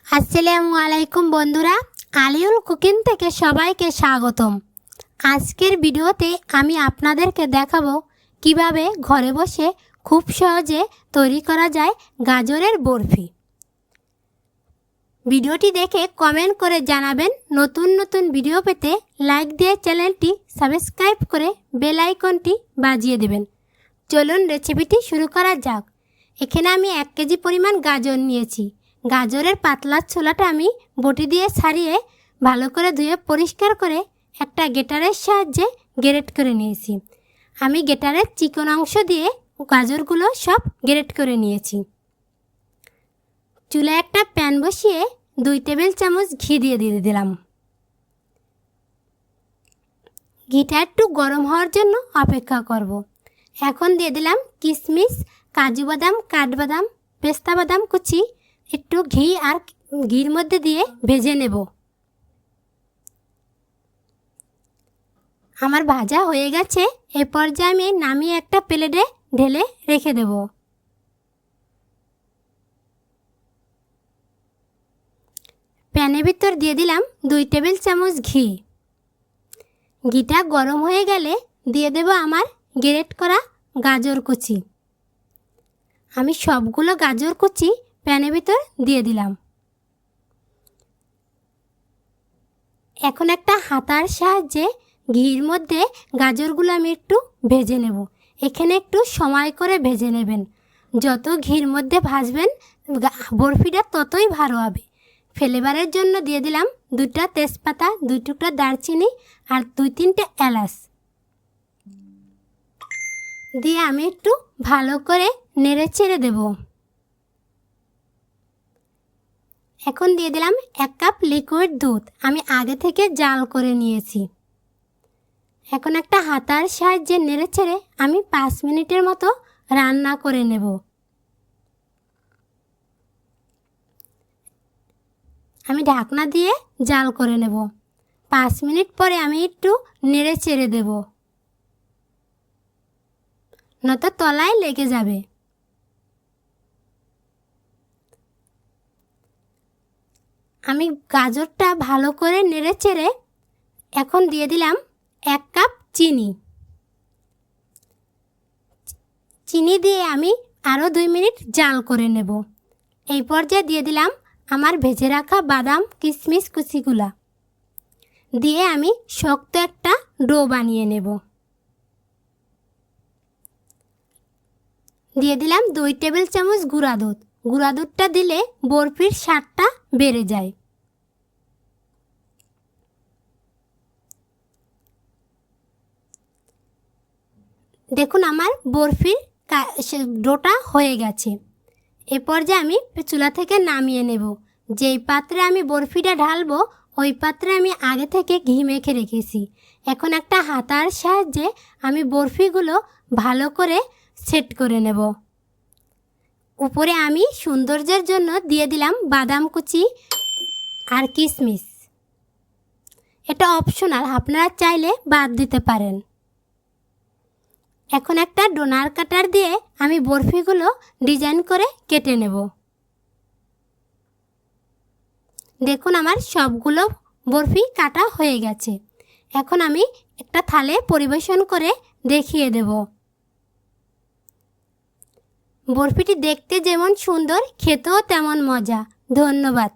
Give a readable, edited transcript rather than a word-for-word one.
আসসালামু আলাইকুম বন্ধুরা, আলিউল কুকিং থেকে সবাইকে স্বাগতম। আজকের ভিডিওতে আমি আপনাদেরকে দেখাবো কিভাবে ঘরে বসে খুব সহজে তৈরি করা যায় গাজরের বরফি। ভিডিওটি দেখে কমেন্ট করে জানাবেন। নতুন নতুন ভিডিও পেতে লাইক দিয়ে চ্যানেলটি সাবস্ক্রাইব করে বেল আইকনটি বাজিয়ে দেবেন। চলুন রেসিপিটি শুরু করা যাক। এখানে আমি 1 কেজি পরিমাণ গাজর নিয়েছি। গাজরের পাতলা ছোলাটা আমি বটি দিয়ে ছাড়িয়ে ভালো করে ধুয়ে পরিষ্কার করে একটা গ্রেটারের সাহায্যে গ্রেট করে নিয়েছি। আমি গ্রেটারের চিকন অংশ দিয়ে গাজরগুলো সব গ্রেট করে নিয়েছি। চুলায় একটা প্যান বসিয়ে 2 টেবিল চামচ ঘি দিয়ে দিলাম। ঘিটা একটু গরম হওয়ার জন্য অপেক্ষা করব। এখন দিয়ে দিলাম কিশমিশ, কাজু বাদাম, কাঠবাদাম, পেস্তা বাদাম কুচি। একটু ঘি আর ঘির মধ্যে দিয়ে ভেজে নেব। আমার ভাজা হয়ে গেছে। এ পর্যায়ে আমি নামিয়ে একটা প্লেটে ঢেলে রেখে দেব। প্যানের ভিতর দিয়ে দিলাম 2 টেবিল চামচ ঘি। ঘিটা গরম হয়ে গেলে দিয়ে দেব আমার গ্রেট করা গাজর কুচি। আমি সবগুলো গাজর কুচি প্যানের ভিতর দিয়ে দিলাম। এখন একটা হাতার সাহায্যে ঘির মধ্যে গাজরগুলো আমি একটু ভেজে নেব। এখানে একটু সময় করে ভেজে নেবেন। যত ঘির মধ্যে ভাজবেন বরফিটা ততই ভালো হবে। ফ্লেভারের জন্য দিয়ে দিলাম 2টা তেজপাতা, 2 টুকরা দারচিনি আর 2-3টে এলাচ দিয়ে আমি একটু ভালো করে নেড়ে চেড়ে দেব। এখন দিয়ে দিলাম 1 কাপ লিকুইড দুধ। আমি আগে থেকে জাল করে নিয়েছি। এখন একটা হাতার সাহায্যে নেড়ে চেড়ে আমি 5 মিনিটের মতো রান্না করে নেব। আমি ঢাকনা দিয়ে জাল করে নেব। 5 মিনিট পরে আমি একটু নেড়ে চেড়ে দেব, নয়তো তলায় লেগে যাবে। আমি গাজরটা ভালো করে নেড়ে চেড়ে এখন দিয়ে দিলাম 1 কাপ চিনি। চিনি দিয়ে আমি আরও 2 মিনিট জাল করে নেব। এই পর্যায়ে দিয়ে দিলাম আমার ভেজে রাখা বাদাম, কিশমিশ কুচিগুলা দিয়ে আমি শক্ত একটা ডো বানিয়ে নেব। দিয়ে দিলাম 2 টেবিল চামচ গুঁড়া দুধ। গুঁড়া দুধটা দিলে বরফির স্বাদটা বেড়ে যায়। দেখুন আমার বরফির ডোটা হয়ে গেছে। এ পর্যায়ে আমি চুলা থেকে নামিয়ে নেব। যেই পাত্রে আমি বরফিটা ঢালবো ওই পাত্রে আমি আগে থেকে ঘি মেখে রেখেছি। এখন একটা হাতার সাহায্যে আমি বরফিগুলো ভালো করে সেট করে নেব। উপরে আমি সৌন্দর্যের জন্য দিয়ে দিলাম বাদাম কুচি আর কিশমিশ। এটা অপশনাল, আপনারা চাইলে বাদ দিতে পারেন। এখন একটা ডোনার কাটার দিয়ে আমি বরফিগুলো ডিজাইন করে কেটে নেব। দেখুন আমার সবগুলো বরফি কাটা হয়ে গেছে। এখন আমি একটা থালে পরিবেশন করে দেখিয়ে দেব। বরফিটি দেখতে যেমন সুন্দর, খেতেও তেমন মজা। ধন্যবাদ।